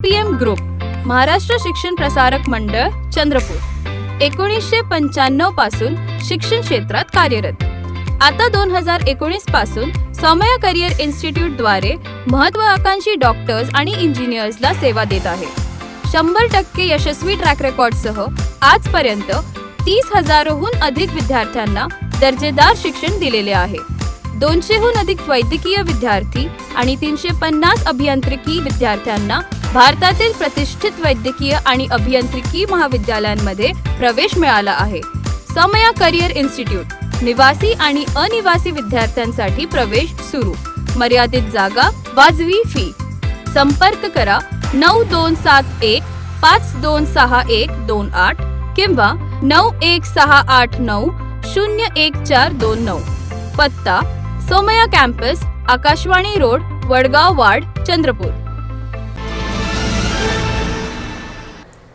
PM group, Maharashtra शिक्षण प्रसारक मंडळ, चंद्रपूर 1995 पासून शिक्षण क्षेत्रात कार्यरत. आता 2019 पासून सौम्या करिअर इन्स्टिट्यूट द्वारे महत्त्वाकांक्षी डॉक्टर्स आणि इंजिनियर्सला सेवा देत आहे. 100% यशस्वी ट्रॅक रेकॉर्डसह आजपर्यंत 30,000हून अधिक विद्यार्थ्यांना दर्जेदार शिक्षण दिलेले आहे. 200हून अधिक वैद्यकीय विद्यार्थी आणि 350 अभियांत्रिकी विद्यार्थ्यांना भारतातील प्रतिष्ठित वैद्यकीय आणि अभियांत्रिकी महाविद्यालयांमध्ये प्रवेश मिळाला आहे. सौम्या करिअर इन्स्टिट्यूट, निवासी आणि अनिवासी विद्यार्थ्यांसाठी प्रवेश सुरू. मर्यादित जागा, वाजवी फी. संपर्क करा 9271 526128 किंवा 91689 01429. पत्ता Saumya campus, Akashvani road, Wadgaon ward, Chandrapur.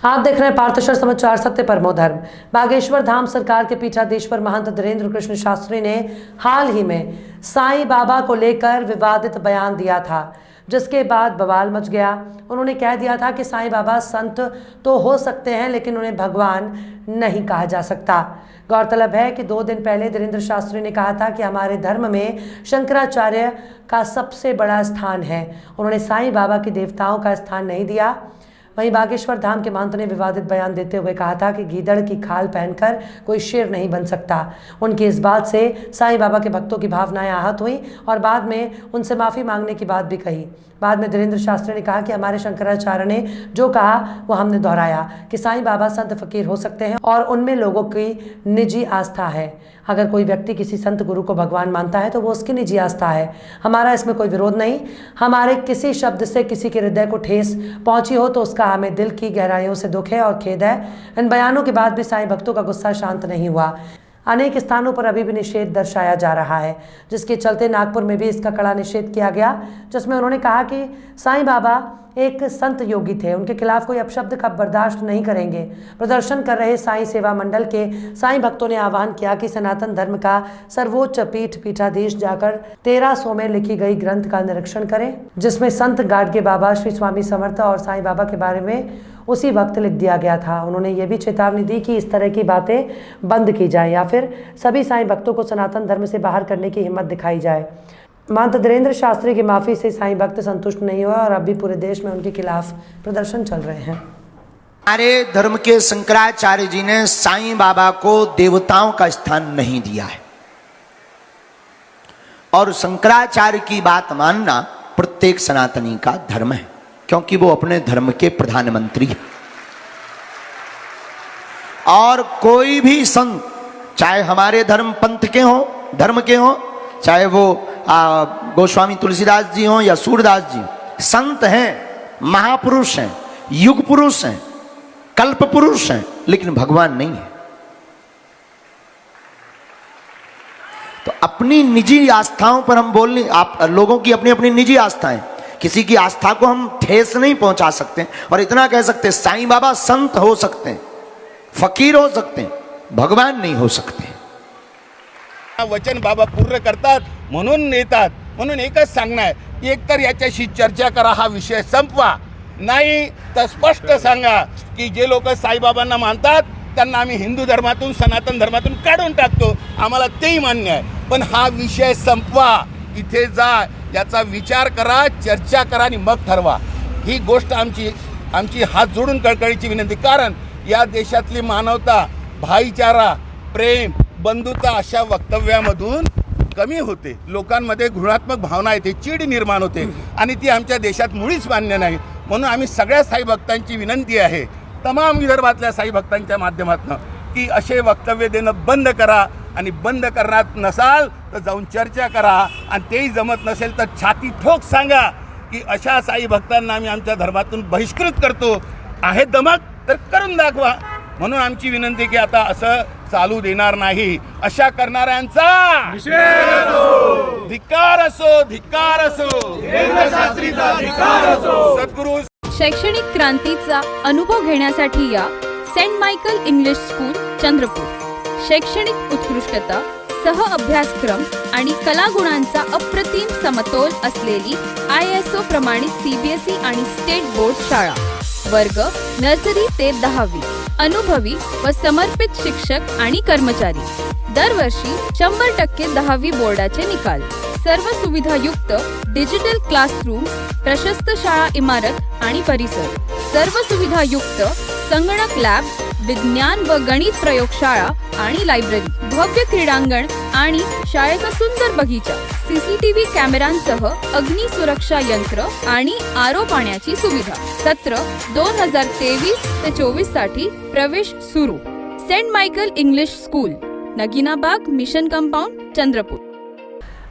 आप देख रहे हैं पार्थेश्वर समाचार. सत्य परमो धर्म. बागेश्वर धाम सरकार के पीठाधीश्वर महंत धीरेन्द्र कृष्ण शास्त्री ने हाल ही में साईं बाबा को लेकर विवादित बयान दिया था, जिसके बाद बवाल मच गया. उन्होंने कह दिया था कि साईं बाबा संत तो हो सकते हैं लेकिन उन्हें भगवान नहीं कहा जा सकता. गौरतलब है कि 2 दिन पहले धीरेन्द्र शास्त्री ने कहा था कि हमारे धर्म में शंकराचार्य का सबसे बड़ा स्थान है. उन्होंने साईं बाबा की देवताओं का स्थान नहीं दिया. वहीं बागेश्वर धाम के महंत ने विवादित बयान देते हुए कहा था कि गीदड़ की खाल पहनकर कोई शेर नहीं बन सकता. उनकी इस बात से साईं बाबा के भक्तों की भावनाएं आहत हुई और बाद में उनसे माफ़ी मांगने की बात भी कही. बाद में धीरेन्द्र शास्त्री ने कहा कि हमारे शंकराचार्य ने जो कहा वो हमने दोहराया कि साईं बाबा संत फकीर हो सकते हैं और उनमें लोगों की निजी आस्था है. अगर कोई व्यक्ति किसी संत गुरु को भगवान मानता है तो वो उसकी निजी आस्था है. हमारा इसमें कोई विरोध नहीं. हमारे किसी शब्द से किसी के हृदय को ठेस पहुंची हो तो उसका हमें दिल की गहराइयों से दुख है और खेद है. इन बयानों के बाद भी साईं भक्तों का गुस्सा शांत नहीं हुआ. अनेक स्थानों पर अभी भी निषेध दर्शाया जा रहा है, जिसके चलते नागपुर में भी इसका कड़ा निषेध किया गया, जिसमें उन्होंने कहा कि साईं बाबा एक संत योगी थे, उनके खिलाफ कोई अपशब्द का बर्दाश्त नहीं करेंगे. प्रदर्शन कर रहे साईं सेवा मंडल के साईं भक्तों ने आह्वान किया कि सनातन धर्म का सर्वोच्च पीठाधीश जाकर 1300 में लिखी गई ग्रंथ का निरीक्षण करें, जिसमें संत गाडगे बाबा, श्री स्वामी समर्थ और साईं बाबा के बारे में उसी वक्त लिख दिया गया था. उन्होंने ये भी चेतावनी दी कि इस तरह की बातें बंद की जाए या फिर सभी साईं भक्तों को सनातन धर्म से बाहर करने की हिम्मत दिखाई जाए. महंत धीरेन्द्र शास्त्री की माफ़ी से साईं भक्त संतुष्ट नहीं हुआ और अब भी पूरे देश में उनके खिलाफ प्रदर्शन चल रहे हैं. हमारे धर्म के शंकराचार्य जी ने साईं बाबा को देवताओं का स्थान नहीं दिया है और शंकराचार्य की बात मानना प्रत्येक सनातनी का धर्म है, क्योंकि वो अपने धर्म के प्रधानमंत्री हैं. और कोई भी संत, चाहे हमारे धर्म पंथ के हों, धर्म के हों, चाहे वो गोस्वामी तुलसीदास जी हों या सूरदास जी, संत हैं, महापुरुष हैं, युग पुरुष हैं, कल्प पुरुष हैं, लेकिन भगवान नहीं है. तो अपनी निजी आस्थाओं पर हम बोलने, आप लोगों की अपनी अपनी निजी आस्थाएं, किसी की आस्था को हम ठेस नहीं पहुंचा सकते. और इतना कह सकते साईं बाबा संत हो सकते हैं, फकीर हो सकते हैं, भगवान नाही हो सकते. वचन बाबा पूर्ण करतात म्हणून येतात. म्हणून एकच सांगणं आहे, एक तर याच्याशी चर्चा करा, हा विषय संपवा. नाही तर स्पष्ट सांगा की जे लोक साईबाबांना मानतात त्यांना आम्ही हिंदू धर्मातून, सनातन धर्मातून काढून टाकतो. आम्हाला तेही मान्य आहे, पण हा विषय संपवा. इथे जा, याचा विचार करा, चर्चा करा आणि मग ठरवा. ही गोष्ट आमची हात जोडून कळकळीची विनंती. कारण या देशातली मानवता, भाईचारा, प्रेम, बंधुता अशा वक्तव्यामधून कमी होते. लोकांमध्ये घृणात्मक भावना येते, चीड निर्माण होते आणि ती आमच्या देशात मुळीच मान्य नाही. म्हणून आम्ही सगळ्या साई भक्तांची विनंती आहे, तमाम विदर्भातल्या साई भक्तांच्या माध्यमातून, की असे वक्तव्य देणं बंद करा. आणि बंद करणार नसाल तर जाऊन चर्चा करा. आणि तेही जमत नसेल तर छाती ठोक सांगा की अशा साई भक्तांना आम्ही आमच्या धर्मातून बहिष्कृत करतो. आहे दमक तर करून दाखवा. म्हणून आमची विनंती की आता असं चालू देणार नाही. अशा करणाऱ्यांचा धिक्कार असो, धिक्कार असो, सद्गुरू. शैक्षणिक क्रांतीचा अनुभव घेण्यासाठी या Saint Michael English school, Chandrapur. शैक्षणिक उत्कृष्टता, सह अभ्यासक्रम आणि कलागुणांचा अप्रतिम समतोल असलेली ISO प्रमाणित CBSE आणि स्टेट बोर्ड शाळा. वर्ग नर्सरी ते 10वी. अनुभवी व समर्पित शिक्षक आणि कर्मचारी. दरवर्षी 100% 10वी बोर्डाचे निकाल. सर्व सुविधायुक्त डिजिटल क्लासरूम, प्रशस्त शाळा इमारत आणि परिसर. सर्व सुविधायुक्त संगणक लॅब, विज्ञान व गणित प्रयोगशाळा आणि लायब्ररी. भव्य क्रीडांगण आणि शाळेचा सुंदर बगीचा. CCTV कॅमेऱ्यांसह अग्नी सुरक्षा यंत्र आणि आरो पाण्याची सुविधा. सत्र 2023 ते 24 साठी प्रवेश सुरू. Saint Michael English school, Naginabag, mission compound, Chandrapur.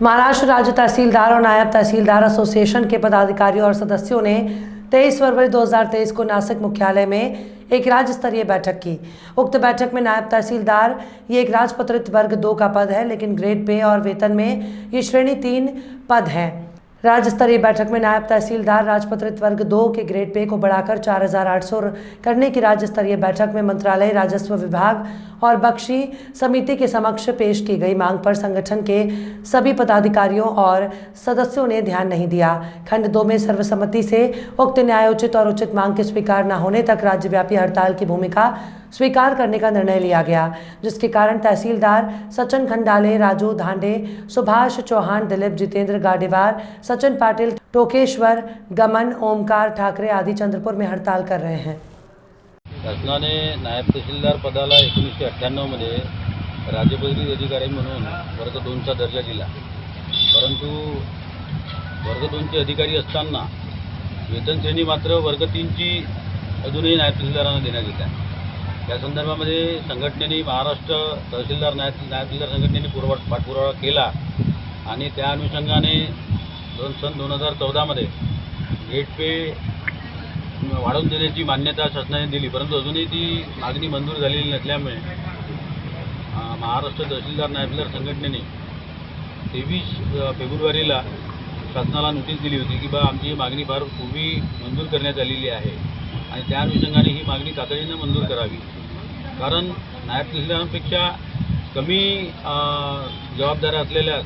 Maharashtra राज्य तहसीलदार और नायब तहसीलदार एसोसिएशन के पदाधिकारियों और सदस्यों ने 23 फरवरी 2023 को नासिक मुख्यालय में एक राज्य स्तरीय बैठक की. उक्त बैठक में नायब तहसीलदार ये एक राजपत्रित वर्ग 2 का पद है, लेकिन ग्रेड पे और वेतन में ये श्रेणी 3 पद है. राज्य स्तरीय बैठक में नायब तहसीलदार राजपत्रित वर्ग 2 के ग्रेड पे को बढ़ाकर 4,800 करने की राज्य स्तरीय बैठक में मंत्रालय, राजस्व विभाग और बख्शी समिति के समक्ष पेश की गई मांग पर संगठन के सभी पदाधिकारियों और सदस्यों ने ध्यान नहीं दिया. खंड 2 में सर्वसम्मति से उक्त न्यायोचित और उचित मांग के स्वीकार न होने तक राज्यव्यापी हड़ताल की भूमिका स्वीकार करने का निर्णय लिया गया, जिसके कारण तहसीलदार सचिन खंडाले, राजू धांडे, सुभाष चौहान, दिलीप जितेंद्र गाडेवार, सचिन पाटिल, टोकेश्वर, गमन, ओमकार ठाकरे आदि चंद्रपुर में हड़ताल कर रहे हैं. शासनाने नायब तहसीलदार पदाला 1998 मध्ये राज्यपत्रित अधिकारी म्हणून वर्ग 2चा दर्जा दिला. परंतु वर्ग 2चे अधिकारी असताना वेतन श्रेणी मात्र वर्ग 3ची अजूनही नायब तहसीलदारांना देण्यात येत आहे. या संदर्भामध्ये संघटनेने महाराष्ट्र तहसीलदार नायब तहसीलदार संघटनेने पाठपुरावा केला आणि त्या अनुषंगाने सन 2014 ग्रेड पे वाढवून देण्याची मान्यता शासनाने दिली. परंतु अजूनही ती मागणी मंजूर झालेली नसल्यामुळे महाराष्ट्र तहसीलदार नायब तहसीलदार संघटनेने 23 फेब्रुवारीला शासनाला नोटीस दिली होती की आमची मागणी फार पूर्वी मंजूर करण्यात आलेली आहे आणि त्या अनुषंगाने ही मागणी तातडीने मंजूर करावी. कारण नायब तहसीलदारांपेक्षा कमी जबाबदाऱ्या असलेल्या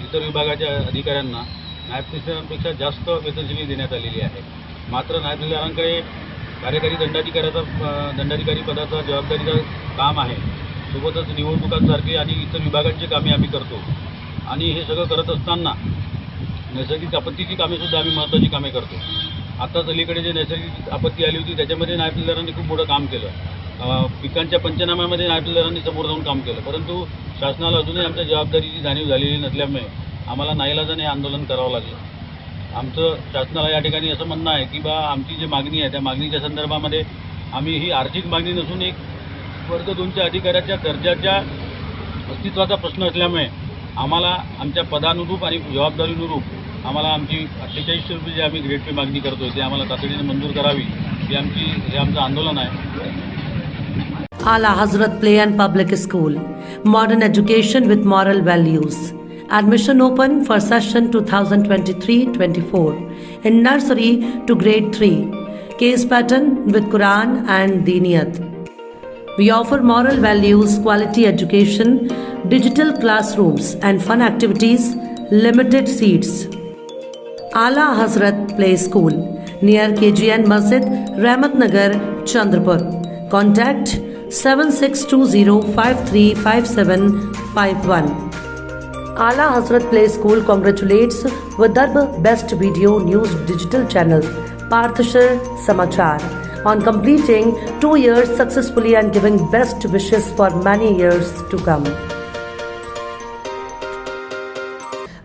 इतर विभागाच्या अधिकाऱ्यांना नायब तहसीलदारांपेक्षा जास्त वेतनश्रेणी देण्यात आलेली आहे. मात्र नायब तहसीलदारांकडे कार्यकारी दंडाधिकारी पदाचा जबाबदारीचं काम आहे. सोबतच निवडणुकांसारखे आणि इतर विभागांची कामे आम्ही करतो आणि हे सगळं करत असताना नैसर्गिक आपत्तीची कामेसुद्धा आम्ही महत्त्वाची कामे करतो. आत्ताच अलीकडे जे नैसर्गिक आपत्ती आली होती त्याच्यामध्ये नायब तहसीलदारांनी खूप मोठं काम केलं. पिकांच्या पंचनाम्यामध्ये नायब तहसीलदारांनी समोर जाऊन काम केलं. परंतु शासनाला अजूनही आमच्या जबाबदारीची जाणीव झालेली नसल्यामुळे आम्हाला नाईलाजाने आंदोलन करावं लागलं. आमचं शासनाला या ठिकाणी असं म्हणणं आहे की आमची जी मागणी आहे त्या मागणीच्या संदर्भामध्ये आम्ही ही आर्थिक मागणी नसून एक वर्ग 2च्या अधिकाऱ्याच्या दर्जाच्या अस्तित्वाचा प्रश्न असल्यामुळे आम्हाला आमच्या पदानुरूप आणि जबाबदारीनुरूप आम्हाला आमची 4800 रुपये जे आम्ही ग्रेड पे मागणी करतोय ते आम्हाला तातडीने मंजूर करावी हे आमचं आंदोलन आहे. आला हजरत play and public school, modern education with moral values. Admission open for session 2023-24 in nursery to grade 3. Case pattern with Quran and Diniyat. We offer moral values, quality education, digital classrooms and fun activities, limited seats. Ala Hazrat Play School near KGN Masjid, Rahmat Nagar, Chandrapur. Contact 7620535751. Ala Hazrat Play School congratulates Vidarbh Best Video News Digital Channel, Parthashar Samachar, on completing 2 years successfully and giving best wishes for many years to come.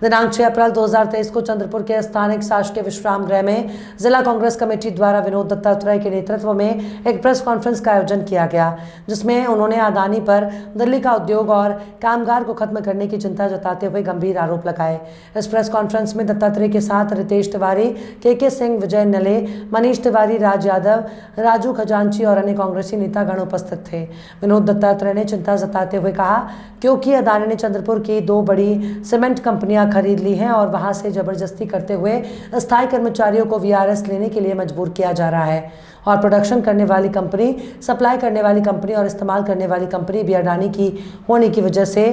दिनांक 6 अप्रैल 2023 को चंद्रपुर के स्थानिक शासकीय विश्राम गृह में जिला Congress committee द्वारा विनोद दत्तात्रेय के नेतृत्व में एक प्रेस कॉन्फ्रेंस का आयोजन किया गया, जिसमें उन्होंने अदानी पर दिल्ली का उद्योग और कामगार को खत्म करने की चिंता जताते हुए गंभीर आरोप लगाए। इस प्रेस कॉन्फ्रेंस में दत्तात्रेय के साथ रितेश तिवारी, के सिंह, विजय नले, मनीष तिवारी, राज यादव, राजू खजांची और अन्य कांग्रेसी नेतागण उपस्थित थे। विनोद दत्तात्रेय ने चिंता जताते हुए कहा, क्योंकि अदानी ने चंद्रपुर की 2 बड़ी सीमेंट कंपनियां गाड़ियां खरीद ली हैं और वहां से जबरदस्ती करते हुए अस्थायी कर्मचारियों को वीआरएस लेने के लिए मजबूर किया जा रहा है। और प्रोडक्शन करने वाली कंपनी, सप्लाई करने वाली कंपनी और इस्तेमाल करने वाली कंपनी भी अडानी की होने की वजह से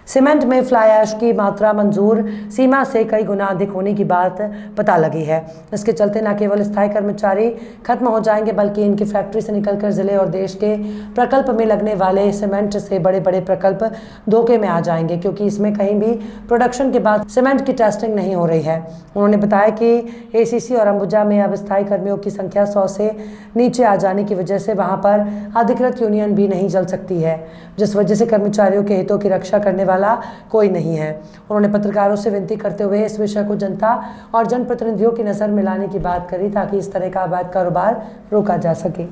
सीमेंट में फ्लाई ऐश की मात्रा मंजूर सीमा से कई गुना अधिक होने की बात पता लगी है। इसके चलते न केवल स्थायी कर्मचारी खत्म हो जाएंगे बल्कि इनकी फैक्ट्री से निकलकर जिले और देश के प्रकल्प में लगने वाले सीमेंट से बड़े बड़े प्रकल्प धोखे में आ जाएंगे, क्योंकि इसमें कहीं भी प्रोडक्शन के बाद सीमेंट की टेस्टिंग नहीं हो रही है। उन्होंने बताया कि एसीसी और अंबुजा में अब स्थायी कर्मियों की संख्या 100 से नीचे आ जाने की वजह से वहां पर अधिकृत यूनियन भी नहीं चल सकती है, जिस वजह से कर्मचारियों के हितों की रक्षा करने वाला कोई नहीं है। उन्होंने पत्रकारों से विनती करते हुए इस विषय को जनता और जनप्रतिनिधियों की नजर में लाने की बात करी ताकि इस तरह का अवैध कारोबार रोका जा सके।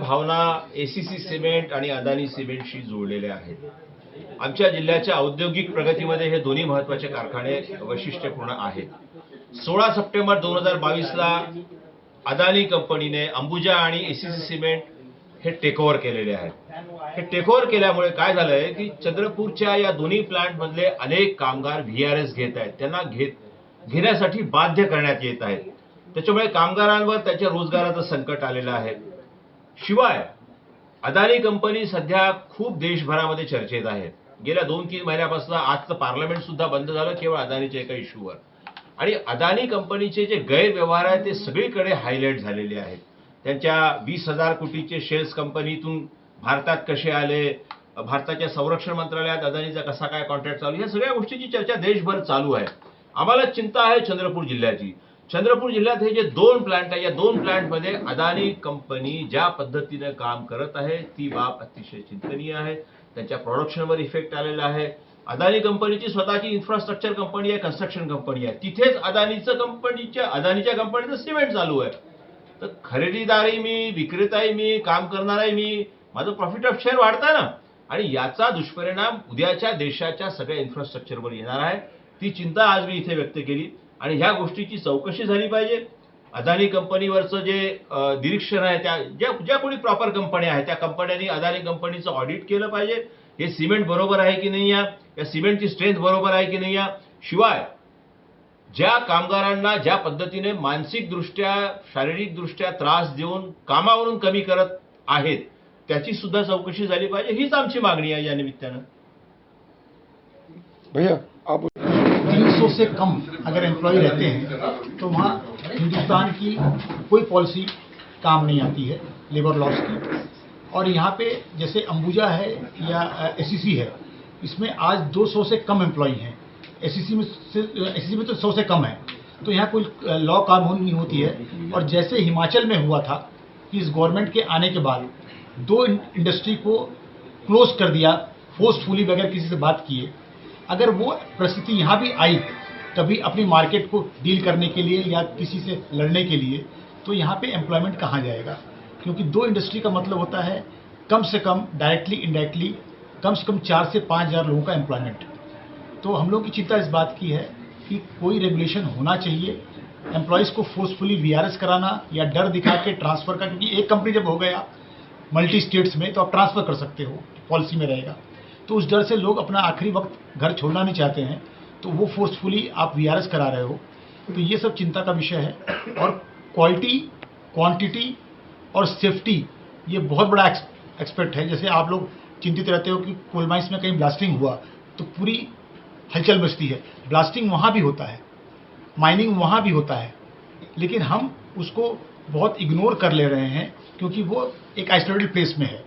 भावना एसीसी सिमेंट आणि अदानी सिमेंटशी जोडलेल्या आहेत। आमच्या जिल्ह्याच्या औद्योगिक प्रगतीमध्ये हे दोन्ही महत्त्वाचे कारखाने वैशिष्ट्यपूर्ण आहेत। 16 सप्टेंबर 2022ला अदानी कंपनीने अंबुजा आणि एसीसी सिमेंट हे टेकओव्हर केलेले आहेत। हे टेकओव्हर केल्यामुळे काय झालंय की चंद्रपूरच्या या दोन्ही प्लांट मधले अनेक कामगार व्हीआरएस घेत आहेत, त्यांना घेण्यासाठी बाध्य करण्यात येत आहेत। त्याच्यामुळे कामगारांवर त्याच्या रोजगाराचं संकट आलेलं आहे। शिवाय अदानी कंपनी सध्या खूप देशभरामध्ये चर्चेत आहे। गेल्या 2-3 महिन्यापासून आजचं पार्लमेंट सुद्धा बंद झालं केवळ अदानीच्या एका इश्यूवर। आणि अदानी कंपनीचे जे गैरव्यवहार आहेत ते सगळीकडे हायलाइट झालेले आहेत। त्यांच्या 20,000 कोटीचे शेअर्स कंपनीतून भारतात कसे आले, भारताच्या संरक्षण मंत्रालयात अदानीचा कसा काय कॉन्ट्रॅक्ट चालू, या सगळ्या गोष्टीची चर्चा देशभर चालू आहे। आम्हाला चिंता आहे चंद्रपूर जिल्ह्याची। चंद्रपूर जिल्ह्यात हे जे 2 प्लांट आहे, या 2 प्लांटमध्ये अदानी कंपनी ज्या पद्धतीने काम करत आहे ती बाब अतिशय चिंतनीय आहे। त्यांच्या प्रोडक्शनवर इफेक्ट आलेला आहे। अदानी कंपनीची स्वतःची इन्फ्रास्ट्रक्चर कंपनी आहे, कन्स्ट्रक्शन कंपनी आहे, तिथेच अदानीच्या कंपनीचं सिमेंट चालू आहे। तर खरेदीदारी मी, विक्रेताही मी, काम करणाराही मी, माझं प्रॉफिट ऑफ शेअर वाढतं ना, आणि याचा दुष्परिणाम उद्याच्या देशाच्या सगळ्या इन्फ्रास्ट्रक्चरवर येणार आहे। ती चिंता आज मी इथे व्यक्त केली आणि ह्या गोष्टीची चौकशी झाली पाहिजे। अदानी कंपनीवरचं जे निरीक्षण आहे, ज्या कोणी प्रॉपर कंपन्या आहेत त्या कंपन्यांनी अदानी कंपनीचं ऑडिट केलं पाहिजे। हे सिमेंट बरोबर आहे की नाही, या सिमेंटची स्ट्रेंथ बरोबर आहे की नाही। शिवाय ज्या कामगारांना ज्या पद्धतीने मानसिकदृष्ट्या, शारीरिकदृष्ट्या त्रास देऊन कामावरून कमी करत आहेत त्याची सुद्धा चौकशी झाली पाहिजे। हीच आमची मागणी आहे या निमित्तानं। भैया आप 300 से कम अगर एम्प्लॉय रहते हैं तो वहाँ हिंदुस्तान की कोई पॉलिसी काम नहीं आती है लेबर लॉस की। और यहाँ पे जैसे अंबुजा है या एसीसी है, इसमें आज 200 से कम एम्प्लॉय हैं। एसीसी में तो 100 से कम है, तो यहाँ कोई लॉ कानून नहीं होती है। और जैसे हिमाचल में हुआ था कि इस गवर्नमेंट के आने के बाद 2 इंडस्ट्री को क्लोज कर दिया फोर्सफुली बगैर किसी से बात किए। अगर वो परिस्थिति यहाँ भी आई कभी अपनी मार्केट को डील करने के लिए या किसी से लड़ने के लिए, तो यहाँ पे एम्प्लॉयमेंट कहाँ जाएगा? क्योंकि 2 इंडस्ट्री का मतलब होता है कम से कम डायरेक्टली इनडायरेक्टली कम से कम 4 से 5 हज़ार लोगों का एम्प्लॉयमेंट। तो हम लोग की चिंता इस बात की है कि कोई रेगुलेशन होना चाहिए, एम्प्लॉयज़ को फोर्सफुली वीआरएस कराना या डर दिखा के ट्रांसफ़र का, क्योंकि एक कंपनी जब हो गया मल्टी स्टेट्स में तो आप ट्रांसफ़र कर सकते हो, पॉलिसी में रहेगा। तो उस डर से लोग अपना आखिरी वक्त घर छोड़ना नहीं चाहते हैं, तो वो फोर्सफुली आप वीआरएस करा रहे हो। तो ये सब चिंता का विषय है। और क्वालिटी, क्वांटिटी और सेफ्टी ये बहुत बड़ा एक्सपेक्ट है। जैसे आप लोग चिंतित रहते हो कि कोल माइंस में कहीं ब्लास्टिंग हुआ तो पूरी हलचल मचती है। ब्लास्टिंग वहाँ भी होता है, माइनिंग वहाँ भी होता है, लेकिन हम उसको बहुत इग्नोर कर ले रहे हैं क्योंकि वो एक आइसोलेटेड प्लेस में है।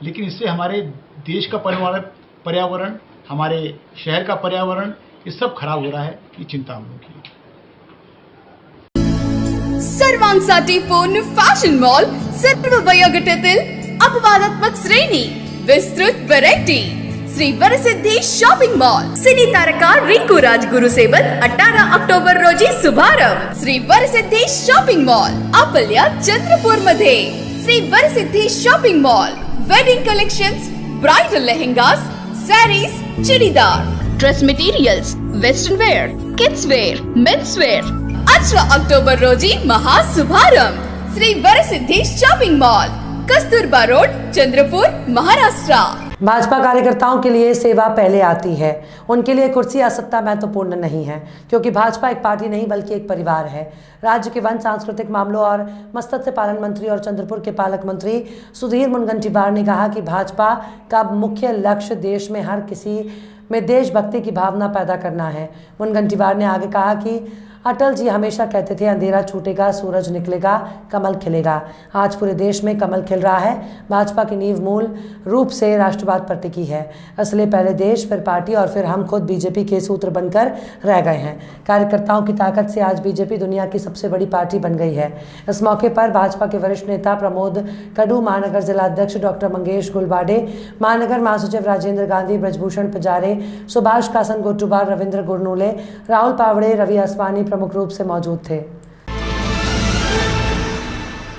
लेकिन इससे हमारे देश का पर्यावरण, हमारे शहर का पर्यावरण, ये सब खराब हो रहा है। ये चिंता हम लोग की। सर्वांसाठी पूर्ण फॅशन मॉल, सर्व वयोगटातील अपवादात्मक श्रेणी, विस्तृत variety, Shri Varsiddhi shopping mall, सिनी तारका रिंकू राजगुरु सेवक 18 ऑक्टोबर रोजी शुभारंभ। श्री वरसिद्धी शॉपिंग मॉल आपल्या चंद्रपूर मध्ये। Shri Varsiddhi shopping mall, wedding collections, bridal lehengas, saris, churidar, dress materials, western wear, kids wear, men's wear. 18 October रोजी महाशुभारंभ। Shri Varsiddhi shopping mall, Kasturba road, Chandrapur, Maharashtra. Bhajpa कार्यकर्ताओं के लिए सेवा पहले आती है। उनके लिए कुर्सी या सत्ता महत्वपूर्ण नहीं है, क्योंकि भाजपा एक पार्टी नहीं बल्कि एक परिवार है। राज्य के वन, सांस्कृतिक मामलों और मत्स्य पालन मंत्री और चंद्रपुर के पालक मंत्री सुधीर मुनगंटीवार ने कहा कि भाजपा का मुख्य लक्ष्य देश में हर किसी में देशभक्ति की भावना पैदा करना है। मुनगंटीवार ने आगे कहा कि अटल जी हमेशा कहते थे, अंधेरा छूटेगा, सूरज निकलेगा, कमल खिलेगा। आज पूरे देश में कमल खिल रहा है। भाजपा की नींव मूल रूप से राष्ट्रवाद पर टिकी है, इसलिए पहले देश, फिर पार्टी और फिर हम खुद बीजेपी के सूत्र बनकर रह गए हैं। कार्यकर्ताओं की ताकत से आज बीजेपी दुनिया की सबसे बड़ी पार्टी बन गई है। इस मौके पर भाजपा के वरिष्ठ नेता प्रमोद कड़ू, महानगर जिला अध्यक्ष डॉक्टर मंगेश गुलबाडे, महानगर महासचिव राजेंद्र गांधी, ब्रजभूषण पुजारे, सुभाष कासन गोटुबार, रविंद्र गुरनूले, राहुल पावड़े, रवि आसवानी प्रमुख रूप से मौजूद थे।